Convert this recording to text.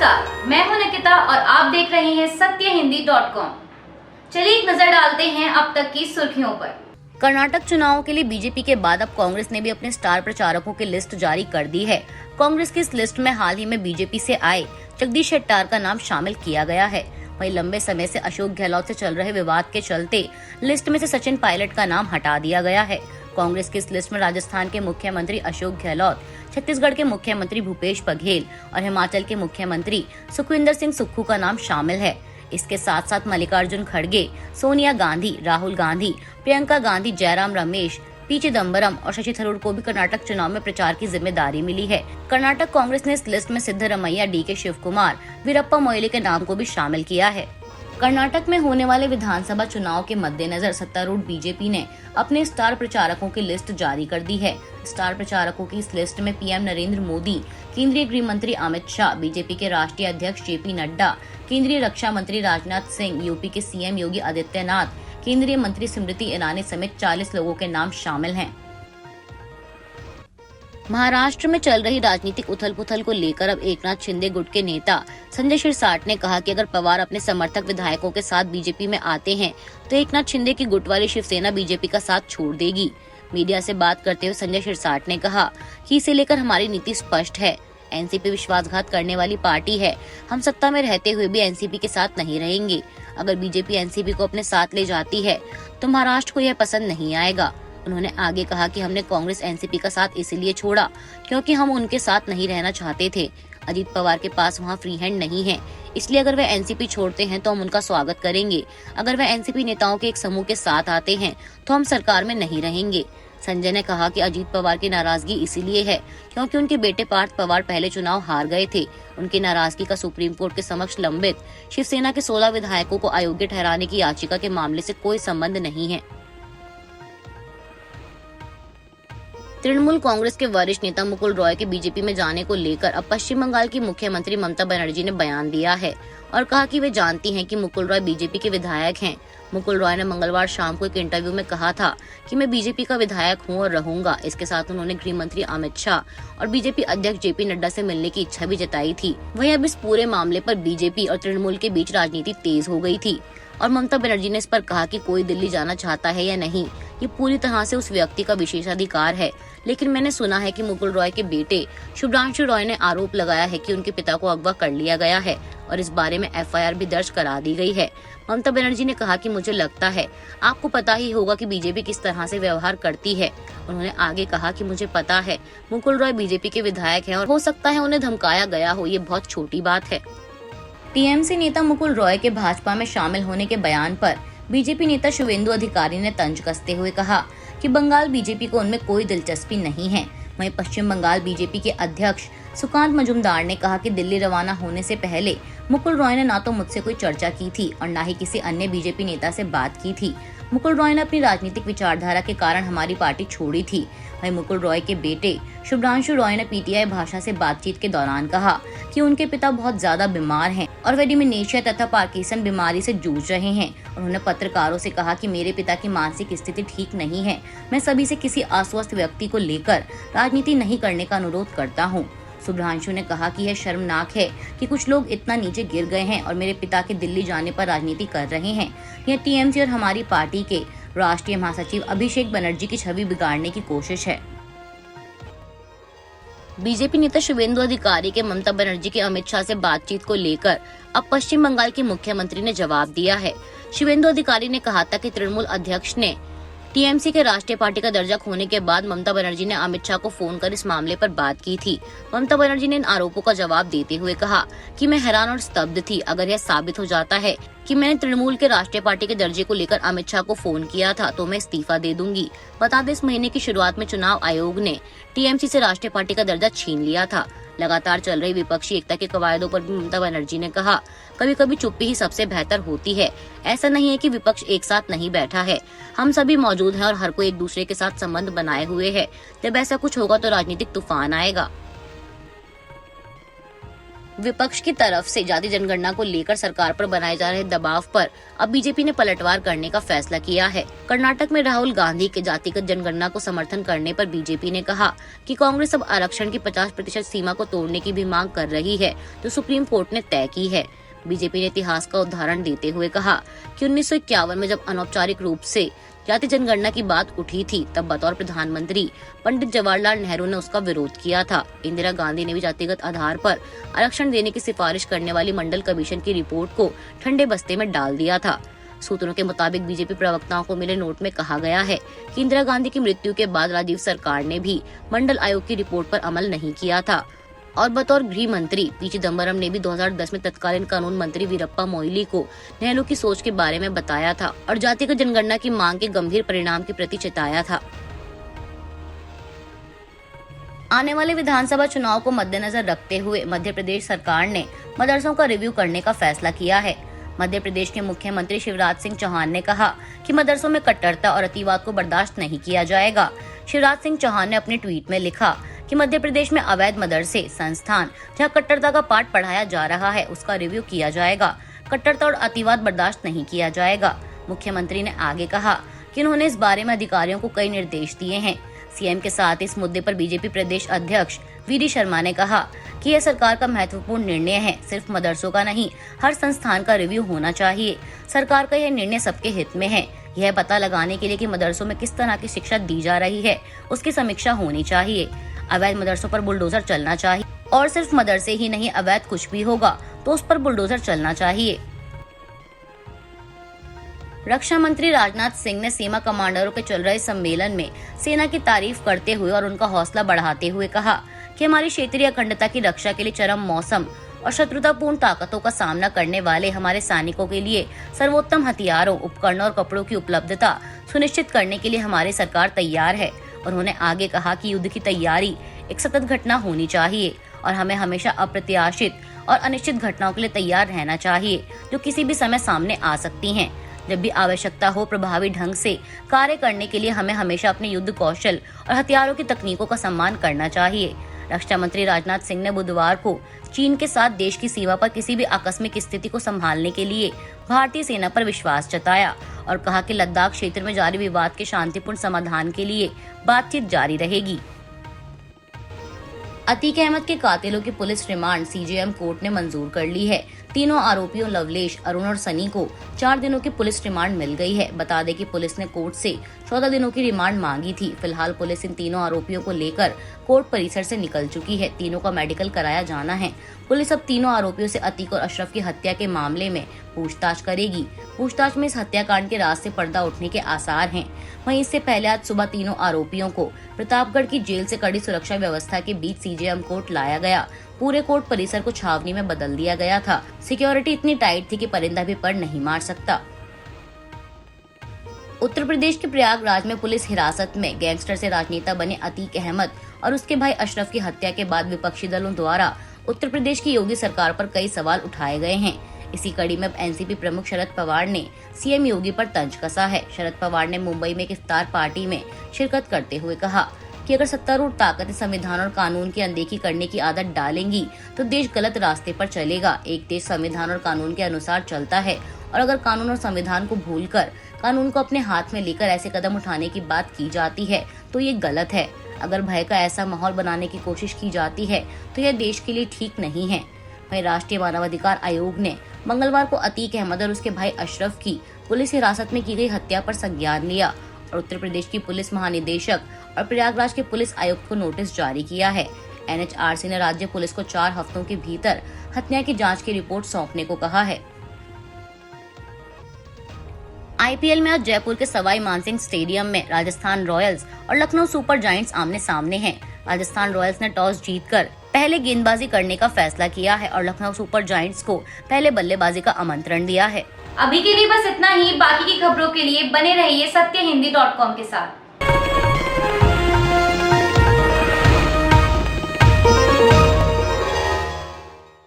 नमस्कार, मैं हूं निकिता और आप देख रहे हैं सत्यहिंदी.com। चलिए एक नजर डालते हैं अब तक की सुर्खियों पर। कर्नाटक चुनावों के लिए बीजेपी के बाद अब कांग्रेस ने भी अपने स्टार प्रचारकों की लिस्ट जारी कर दी है। कांग्रेस की इस लिस्ट में हाल ही में बीजेपी से आए जगदीश शेट्टार का नाम शामिल किया गया है। वहीं लंबे समय से अशोक गहलोत से चल रहे विवाद के चलते लिस्ट में से सचिन पायलट का नाम हटा दिया गया है। कांग्रेस की इस लिस्ट में राजस्थान के मुख्यमंत्री अशोक गहलोत, छत्तीसगढ़ के मुख्यमंत्री भूपेश बघेल और हिमाचल के मुख्यमंत्री सुखविंदर सिंह सुक्खू का नाम शामिल है। इसके साथ साथ मल्लिकार्जुन खड़गे, सोनिया गांधी, राहुल गांधी, प्रियंका गांधी, जयराम रमेश, पी चिदम्बरम और शशि थरूर को भी कर्नाटक चुनाव में प्रचार की जिम्मेदारी मिली है। कर्नाटक कांग्रेस ने इस लिस्ट में सिद्धरमैया, डी.के. शिवकुमार, वीरप्पा मोइली के नाम को भी शामिल किया है। कर्नाटक में होने वाले विधानसभा चुनाव के मद्देनजर सत्तारूढ़ बीजेपी ने अपने स्टार प्रचारकों की लिस्ट जारी कर दी है। स्टार प्रचारकों की इस लिस्ट में पीएम नरेंद्र मोदी, केंद्रीय गृह मंत्री अमित शाह, बीजेपी के राष्ट्रीय अध्यक्ष जेपी नड्डा, केंद्रीय रक्षा मंत्री राजनाथ सिंह, यूपी के सीएम योगी आदित्यनाथ, केंद्रीय मंत्री स्मृति ईरानी समेत 40 लोगों के नाम शामिल हैं। महाराष्ट्र में चल रही राजनीतिक उथल-पुथल को लेकर अब एकनाथ शिंदे गुट के नेता संजय शिरसाट ने कहा कि अगर पवार अपने समर्थक विधायकों के साथ बीजेपी में आते हैं तो एकनाथ शिंदे की गुट वाली शिवसेना बीजेपी का साथ छोड़ देगी। मीडिया से बात करते हुए संजय शिरसाट ने कहा कि इसे लेकर हमारी नीति स्पष्ट है। एनसीपी विश्वासघात करने वाली पार्टी है। हम सत्ता में रहते हुए भी एनसीपी के साथ नहीं रहेंगे। अगर बीजेपी एनसीपी को अपने साथ ले जाती है तो महाराष्ट्र को यह पसंद नहीं आएगा। उन्होंने आगे कहा कि हमने कांग्रेस एनसीपी का साथ इसलिए छोड़ा क्योंकि हम उनके साथ नहीं रहना चाहते थे। अजीत पवार के पास वहां फ्री हैंड नहीं है, इसलिए अगर वह एनसीपी छोड़ते हैं तो हम उनका स्वागत करेंगे। अगर वह एनसीपी नेताओं के एक समूह के साथ आते हैं तो हम सरकार में नहीं रहेंगे। संजय ने कहा कि अजीत पवार की नाराजगी इसीलिए है क्योंकि उनके बेटे पार्थ पवार पहले चुनाव हार गए थे। उनकी नाराजगी का सुप्रीम कोर्ट के समक्ष लंबित शिवसेना के 16 विधायकों को अयोग्य ठहराने की याचिका के मामले से कोई संबंध नहीं है। तृणमूल कांग्रेस के वरिष्ठ नेता मुकुल रॉय के बीजेपी में जाने को लेकर अब पश्चिम बंगाल की मुख्यमंत्री ममता बनर्जी ने बयान दिया है और कहा कि वे जानती हैं कि मुकुल रॉय बीजेपी के विधायक हैं। मुकुल रॉय ने मंगलवार शाम को एक इंटरव्यू में कहा था कि मैं बीजेपी का विधायक हूं और रहूंगा। इसके साथ उन्होंने गृह मंत्री अमित शाह और बीजेपी अध्यक्ष जेपी नड्डा से मिलने की इच्छा भी जताई थी। वहीं अब इस पूरे मामले पर बीजेपी और तृणमूल के बीच राजनीति तेज हो गई थी और ममता बनर्जी ने इस पर कहा कि कोई दिल्ली जाना चाहता है या नहीं, ये पूरी तरह से उस व्यक्ति का विशेषाधिकार है। लेकिन मैंने सुना है कि मुकुल रॉय के बेटे शुभ्रांशु रॉय ने आरोप लगाया है कि उनके पिता को अगवा कर लिया गया है और इस बारे में एफआईआर भी दर्ज करा दी गई है। ममता बनर्जी ने कहा कि मुझे लगता है आपको पता ही होगा कि बीजेपी किस तरह से व्यवहार करती है। उन्होंने आगे कहा कि मुझे पता है मुकुल रॉय बीजेपी के विधायक हैं और हो सकता है उन्हें धमकाया गया हो, ये बहुत छोटी बात है। टीएमसी नेता मुकुल रॉय के भाजपा में शामिल होने के बयान पर बीजेपी नेता शुवेंदु अधिकारी ने तंज कसते हुए कहा कि बंगाल बीजेपी को उनमें कोई दिलचस्पी नहीं है। वहीं पश्चिम बंगाल बीजेपी के अध्यक्ष सुकांत मजूमदार ने कहा कि दिल्ली रवाना होने से पहले मुकुल रॉय ने ना तो मुझसे कोई चर्चा की थी और ना ही किसी अन्य बीजेपी नेता से बात की थी। मुकुल रॉय ने अपनी राजनीतिक विचारधारा के कारण हमारी पार्टी छोड़ी थी। वहीं मुकुल रॉय के बेटे शुभ्रांशु रॉय ने पीटीआई भाषा से बातचीत के दौरान कहा कि उनके पिता बहुत ज्यादा बीमार हैं और वे डिमेंशिया तथा पार्किंसन बीमारी से जूझ रहे हैं। उन्होंने पत्रकारों से कहा कि मेरे पिता की मानसिक स्थिति ठीक नहीं है। मैं सभी से किसी अस्वस्थ व्यक्ति को लेकर राजनीति नहीं करने का अनुरोध करता हूँ। शुभ्रांशु ने कहा कि यह शर्मनाक है कि कुछ लोग इतना नीचे गिर गए हैं और मेरे पिता के दिल्ली जाने पर राजनीति कर रहे हैं। यह टीएमसी और हमारी पार्टी के राष्ट्रीय महासचिव अभिषेक बनर्जी की छवि बिगाड़ने की कोशिश है। बीजेपी नेता शुवेंदु अधिकारी के ममता बनर्जी के अमित शाह से बातचीत को लेकर अब पश्चिम बंगाल के मुख्यमंत्री ने जवाब दिया है। शुवेंदु अधिकारी ने कहा था कि तृणमूल अध्यक्ष ने टीएमसी के राष्ट्रीय पार्टी का दर्जा खोने के बाद ममता बनर्जी ने अमित शाह को फोन कर इस मामले पर बात की थी। ममता बनर्जी ने इन आरोपों का जवाब देते हुए कहा कि मैं हैरान और स्तब्ध थी। अगर यह साबित हो जाता है कि मैंने तृणमूल के राष्ट्रीय पार्टी के दर्जे को लेकर अमित शाह को फोन किया था तो मैं इस्तीफा दे दूंगी। बता दें, इस महीने की शुरुआत में चुनाव आयोग ने टीएमसी से राष्ट्रीय पार्टी का दर्जा छीन लिया था। लगातार चल रही विपक्षी एकता के कवायदों पर भी ममता बनर्जी ने कहा, कभी कभी चुप्पी ही सबसे बेहतर होती है। ऐसा नहीं है कि विपक्ष एक साथ नहीं बैठा है, हम सभी मौजूद हैं और हर कोई एक दूसरे के साथ संबंध बनाए हुए है। जब ऐसा कुछ होगा तो राजनीतिक तूफान आएगा। विपक्ष की तरफ से जाति जनगणना को लेकर सरकार पर बनाए जा रहे दबाव पर अब बीजेपी ने पलटवार करने का फैसला किया है। कर्नाटक में राहुल गांधी के जातिगत जनगणना को समर्थन करने पर बीजेपी ने कहा कि कांग्रेस अब आरक्षण की 50% सीमा को तोड़ने की भी मांग कर रही है, जो सुप्रीम कोर्ट ने तय की है। बीजेपी ने इतिहास का उदाहरण देते हुए कहा कि 1951 में जब अनौपचारिक रूप से जाति जनगणना की बात उठी थी, तब बतौर प्रधानमंत्री पंडित जवाहरलाल नेहरू ने उसका विरोध किया था। इंदिरा गांधी ने भी जातिगत आधार पर आरक्षण देने की सिफारिश करने वाली मंडल कमीशन की रिपोर्ट को ठंडे बस्ते में डाल दिया था। सूत्रों के मुताबिक बीजेपी प्रवक्ताओं को मिले नोट में कहा गया है कि इंदिरा गांधी की मृत्यु के बाद राजीव सरकार ने भी मंडल आयोग की रिपोर्ट पर अमल नहीं किया था और बतौर गृह मंत्री पी चिदम्बरम ने भी 2010 में तत्कालीन कानून मंत्री वीरप्पा मोइली को नेहरू की सोच के बारे में बताया था और जातिगत जनगणना की मांग के गंभीर परिणाम के प्रति चेताया था। आने वाले विधानसभा चुनाव को मद्देनजर रखते हुए मध्य प्रदेश सरकार ने मदरसों का रिव्यू करने का फैसला किया है। मध्य प्रदेश के मुख्यमंत्री शिवराज सिंह चौहान ने कहा कि मदरसों में कट्टरता और अतिवाद को बर्दाश्त नहीं किया जाएगा। शिवराज सिंह चौहान ने अपने ट्वीट में लिखा कि मध्य प्रदेश में अवैध मदरसे संस्थान जहां कट्टरता का पाठ पढ़ाया जा रहा है, उसका रिव्यू किया जाएगा। कट्टरता और अतिवाद बर्दाश्त नहीं किया जाएगा। मुख्यमंत्री ने आगे कहा कि उन्होंने इस बारे में अधिकारियों को कई निर्देश दिए हैं। सीएम के साथ इस मुद्दे पर बीजेपी प्रदेश अध्यक्ष वीडी शर्मा ने कहा कि यह सरकार का महत्वपूर्ण निर्णय है। सिर्फ मदरसों का नहीं, हर संस्थान का रिव्यू होना चाहिए। सरकार का यह निर्णय सबके हित में है। यह पता लगाने के लिए कि मदरसों में किस तरह की शिक्षा दी जा रही है, उसकी समीक्षा होनी चाहिए। अवैध मदरसों पर बुलडोजर चलना चाहिए और सिर्फ मदरसे ही नहीं, अवैध कुछ भी होगा तो उस पर बुलडोजर चलना चाहिए। रक्षा मंत्री राजनाथ सिंह ने सीमा कमांडरों के चल रहे सम्मेलन में सेना की तारीफ करते हुए और उनका हौसला बढ़ाते हुए कहा कि हमारी क्षेत्रीय अखंडता की रक्षा के लिए चरम मौसम और शत्रुतापूर्ण ताकतों का सामना करने वाले हमारे सैनिकों के लिए सर्वोत्तम हथियारों, उपकरणों और कपड़ों की उपलब्धता सुनिश्चित करने के लिए हमारी सरकार तैयार है। और उन्होंने आगे कहा कि युद्ध की तैयारी एक सतत घटना होनी चाहिए और हमें हमेशा अप्रत्याशित और अनिश्चित घटनाओं के लिए तैयार रहना चाहिए, जो किसी भी समय सामने आ सकती हैं। जब भी आवश्यकता हो, प्रभावी ढंग से कार्य करने के लिए हमें हमेशा अपने युद्ध कौशल और हथियारों की तकनीकों का सम्मान करना चाहिए। रक्षा मंत्री राजनाथ सिंह ने बुधवार को चीन के साथ देश की सीमा पर किसी भी आकस्मिक स्थिति को संभालने के लिए भारतीय सेना पर विश्वास जताया और कहा कि लद्दाख क्षेत्र में जारी विवाद के शांतिपूर्ण समाधान के लिए बातचीत जारी रहेगी। अतीक अहमद के कातिलों की पुलिस रिमांड सीजेएम कोर्ट ने मंजूर कर ली है। तीनों आरोपियों लवलेश, अरुण और सनी को 4 दिनों की पुलिस रिमांड मिल गई है। बता दें कि पुलिस ने कोर्ट से 14 दिनों की रिमांड मांगी थी। फिलहाल पुलिस इन तीनों आरोपियों को लेकर कोर्ट परिसर से निकल चुकी है। तीनों का मेडिकल कराया जाना है। पुलिस अब तीनों आरोपियों से अतीक और अशरफ की हत्या के मामले में पूछताछ करेगी। पूछताछ में इस हत्याकांड के राज से पर्दा उठने के आसार हैं। वहीं इससे पहले आज सुबह तीनों आरोपियों को प्रतापगढ़ की जेल से कड़ी सुरक्षा व्यवस्था के बीच सीजेएम कोर्ट लाया गया। पूरे कोर्ट परिसर को छावनी में बदल दिया गया था। सिक्योरिटी इतनी टाइट थी कि परिंदा भी पर नहीं मार सकता। उत्तर प्रदेश के प्रयागराज में पुलिस हिरासत में गैंगस्टर से राजनेता बने अतीक अहमद और उसके भाई अशरफ की हत्या के बाद विपक्षी दलों द्वारा उत्तर प्रदेश की योगी सरकार पर कई सवाल उठाए गए हैं। इसी कड़ी में अब एनसीपी प्रमुख शरद पवार ने सीएम योगी पर तंज कसा है। शरद पवार ने मुंबई में एक इफ्तार पार्टी में शिरकत करते हुए कहा कि अगर सत्तारूढ़ ताकतें संविधान और कानून की अनदेखी करने की आदत डालेंगी तो देश गलत रास्ते पर चलेगा। एक देश संविधान और कानून के अनुसार चलता है और अगर कानून और संविधान को भूलकर कानून को अपने हाथ में लेकर ऐसे कदम उठाने की बात की जाती है तो ये गलत है। अगर भय का ऐसा माहौल बनाने की कोशिश की जाती है तो यह देश के लिए ठीक नहीं है। वहीं राष्ट्रीय मानवाधिकार आयोग ने मंगलवार को अतीक अहमद और उसके भाई अशरफ की पुलिस हिरासत में की गई हत्या पर संज्ञान लिया और उत्तर प्रदेश की पुलिस महानिदेशक और प्रयागराज के पुलिस आयुक्त को नोटिस जारी किया है। एनएचआरसी ने राज्य पुलिस को 4 हफ्तों के भीतर हत्या की जांच की रिपोर्ट सौंपने को कहा है। आईपीएल में आज जयपुर के सवाई मानसिंह स्टेडियम में राजस्थान रॉयल्स और लखनऊ सुपर जायंट्स आमने सामने हैं। राजस्थान रॉयल्स ने टॉस जीतकर पहले गेंदबाजी करने का फैसला किया है और लखनऊ सुपर जायंट्स को पहले बल्लेबाजी का आमंत्रण दिया है। अभी के लिए बस इतना ही। बाकी की खबरों के लिए बने रहिए सत्यहिंदी.com के साथ।